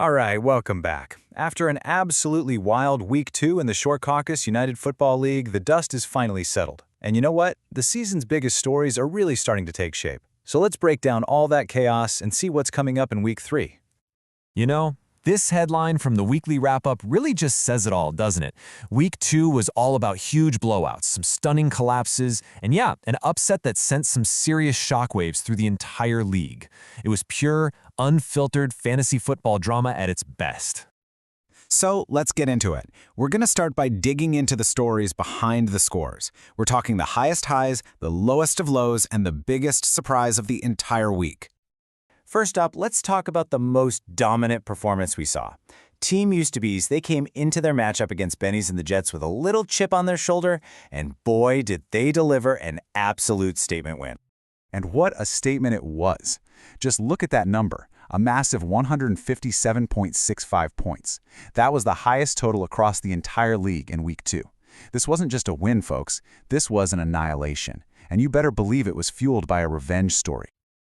All right, welcome back. After an absolutely wild Week 2 in the Short Caucus United Football League, the dust is finally settled. And you know what? The season's biggest stories are really starting to take shape. So let's break down all that chaos and see what's coming up in Week 3. You know, this headline from the weekly wrap-up really just says it all, doesn't it? Week 2 was all about huge blowouts, some stunning collapses, and yeah, an upset that sent some serious shockwaves through the entire league. It was pure, unfiltered fantasy football drama at its best. So let's get into it. We're going to start by digging into the stories behind the scores. We're talking the highest highs, the lowest of lows, and the biggest surprise of the entire week. First up, let's talk about the most dominant performance we saw. Team Used to Be's, they came into their matchup against Benny's and the Jets with a little chip on their shoulder, and boy, did they deliver an absolute statement win. And what a statement it was. Just look at that number, a massive 157.65 points. That was the highest total across the entire league in Week 2. This wasn't just a win, folks. This was an annihilation. And you better believe it was fueled by a revenge story.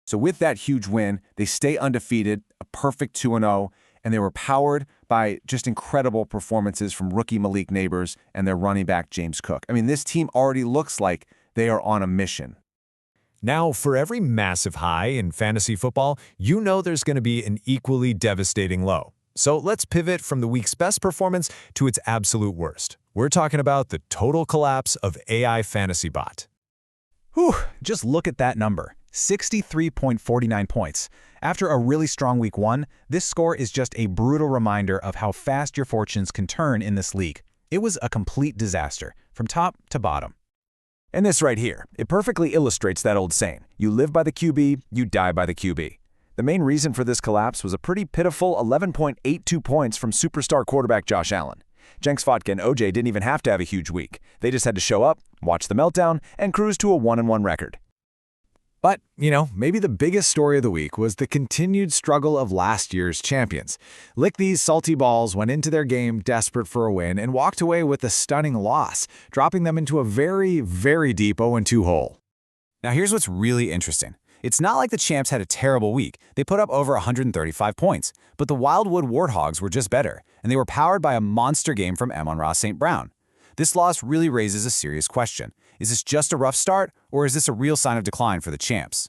So with that huge win, they stay undefeated, a perfect 2-0, and they were powered by just incredible performances from rookie Malik Neighbors and their running back James Cook. I mean, this team already looks like they are on a mission. Now, for every massive high in fantasy football, you know there's going to be an equally devastating low. So let's pivot from the week's best performance to its absolute worst. We're talking about the total collapse of AI Fantasy Bot. Whew, just look at that number. 63.49 points. After a really strong Week 1, this score is just a brutal reminder of how fast your fortunes can turn in this league. It was a complete disaster, from top to bottom. And this right here, it perfectly illustrates that old saying, you live by the QB, you die by the QB. The main reason for this collapse was a pretty pitiful 11.82 points from superstar quarterback Josh Allen. Jenks Vodka and OJ didn't even have to have a huge week. They just had to show up, watch the meltdown, and cruise to a 1-1 record. But, you know, maybe the biggest story of the week was the continued struggle of last year's champions. Lick These Salty Balls went into their game desperate for a win and walked away with a stunning loss, dropping them into a very, very deep 0-2 hole. Now here's what's really interesting. It's not like the champs had a terrible week. They put up over 135 points. But the Wildwood Warthogs were just better, and they were powered by a monster game from Amon-Ra St. Brown. This loss really raises a serious question. Is this just a rough start, or is this a real sign of decline for the champs?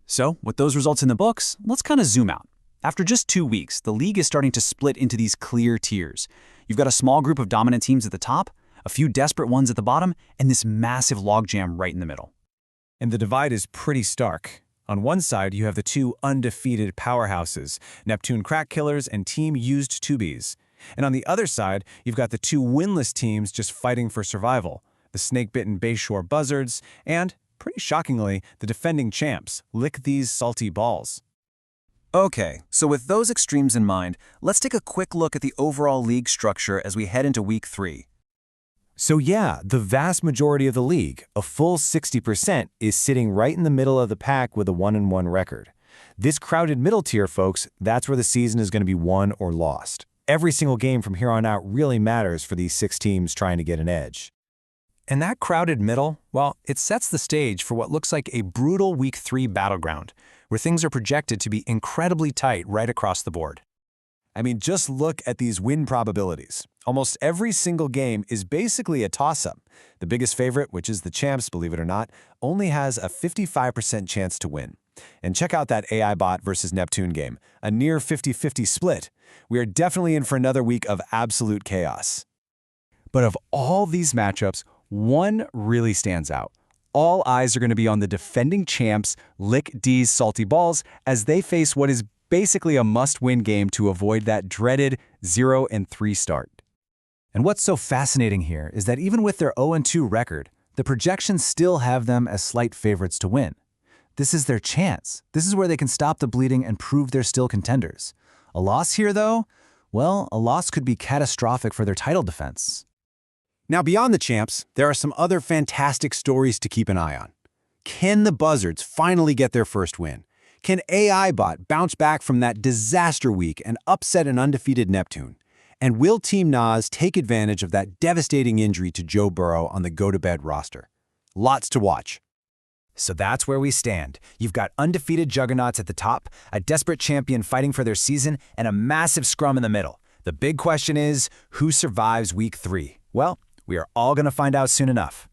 So, with those results in the books, let's kind of zoom out. After just 2 weeks, the league is starting to split into these clear tiers. You've got a small group of dominant teams at the top, a few desperate ones at the bottom, and this massive logjam right in the middle. And the divide is pretty stark. On one side, you have the two undefeated powerhouses, Neptune Crack Killers and Team Used to Be's. And on the other side, you've got the two winless teams just fighting for survival, the snake-bitten Bayshore Buzzards, and, pretty shockingly, the defending champs, Lick These Salty Balls. Okay, so with those extremes in mind, let's take a quick look at the overall league structure as we head into Week 3. So yeah, the vast majority of the league, a full 60%, is sitting right in the middle of the pack with a 1-1 record. This crowded middle tier, folks, that's where the season is going to be won or lost. Every single game from here on out really matters for these 6 teams trying to get an edge. And that crowded middle, well, it sets the stage for what looks like a brutal Week 3 battleground, where things are projected to be incredibly tight right across the board. I mean, just look at these win probabilities. Almost every single game is basically a toss-up. The biggest favorite, which is the champs, believe it or not, only has a 55% chance to win. And check out that AI Bot versus Neptune game, a near 50-50 split. We are definitely in for another week of absolute chaos. But of all these matchups, one really stands out. All eyes are going to be on the defending champs, Lick These Salty Balls, as they face what is basically a must-win game to avoid that dreaded 0-3 start. And what's so fascinating here is that even with their 0-2 record, the projections still have them as slight favorites to win. This is their chance. This is where they can stop the bleeding and prove they're still contenders. A loss here, though? Well, a loss could be catastrophic for their title defense. Now, beyond the champs, there are some other fantastic stories to keep an eye on. Can the Buzzards finally get their first win? Can AI Bot bounce back from that disaster week and upset an undefeated Neptune? And will Team Nas take advantage of that devastating injury to Joe Burrow on the go-to-bed roster? Lots to watch. So that's where we stand. You've got undefeated juggernauts at the top, a desperate champion fighting for their season, and a massive scrum in the middle. The big question is, who survives Week 3? Well, we are all going to find out soon enough.